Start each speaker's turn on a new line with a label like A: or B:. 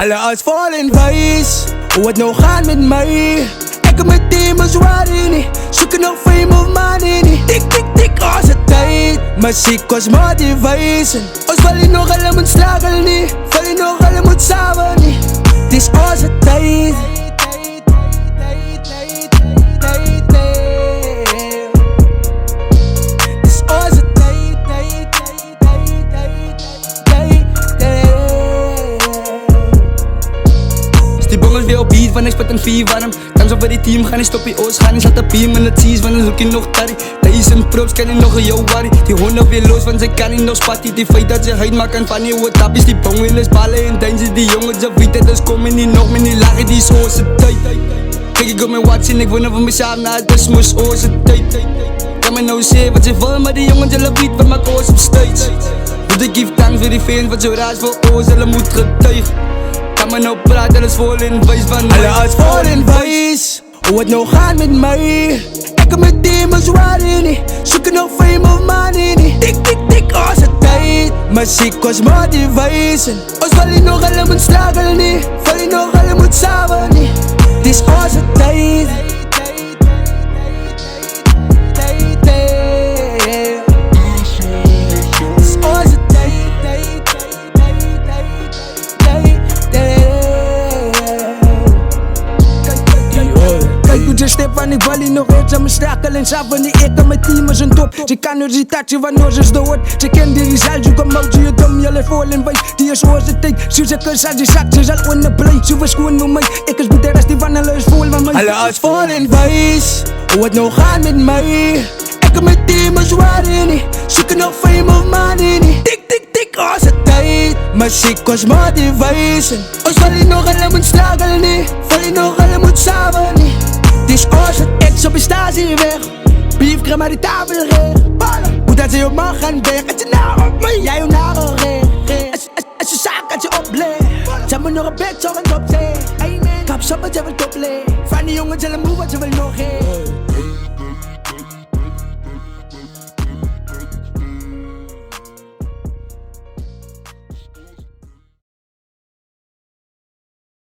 A: Alle als vol in wijs, hoe het nou gaat met mij. Ik heb mijn team als niet. Zoeken nog fame of money niet. Tik, tik, tik, onze tijd. Muziek kost motivation. Ons val je nog alle moet slagen niet. Val je nog alle moet samen niet. Het is onze tijd.
B: Die bongels weer op beat, want ik spit een 4 warm. Kans op bij die team gaan, ik stop je oos gaan. Ik zat op hier met het seas, want dan zoek je nog tarry. Duizend props, kan je nog een yo worry. Die honden weer los, want ze kan niet nog spatty. Die feit dat ze huid maken van die wat tapjes. Die bongwillers ballen en dansjes, die jongens, ze weten dus komen niet nog meer niet lachen. Die is onze tijd. Kijk ik op mijn watch en ik word van mezelf, nou het is moest onze tijd. Kan me nou zeggen wat ze wil, maar die jongens zullen beat van mijn koos op stage. Dus ik geef thanks voor die fans, wat zo raar is voor oors, zullen moet getuigen. Kan me nou praten, alles vol in wijs van mij.
A: Alle als vol in wijs, hoe het nou gaat met mij. Ik heb mijn team als niet. Zoeken nog fame of money niet. Tik, tik, tik, onze tijd. Muziek kost motivation. Ons val je nog alle moet slagen niet. Val je nog alle moet samen niet. Het is onze tijd. Step van ik val hier nog uit, aan mijn strakel en saf van die ik en mijn team is een top. Ze kan nu die tatje van ons is dood. Ze kent die result, je komt uit, je dom, je leeft vol in wijs. Die is zoals het tijd, ze zegt als die zak, ze zal onderplay. Ze was gewoon voor mij, ik is beter als die van alle is vol van mij. Alle als vol in wijs, hoe het nou gaat met mij. Ik heb mijn team is niet, zoeken nog fame of money niet. Tik, tik, tik, onze tijd. Muziek kost motivation. Ons val je nog alle moet slagen niet. Val je nog alle moet samen niet. Het is onze ex op je statie weg. Beef krijg maar die tafel recht. Hoe dat ze je mag gaan weg. Het is naar op mij, jij je nagel recht. Als je zaak als je opleeft. Zet me nog een bed, zorg en top zee. Kap op wat je wil top leeg. Van die jongens zullen moe wat je wil nog heen.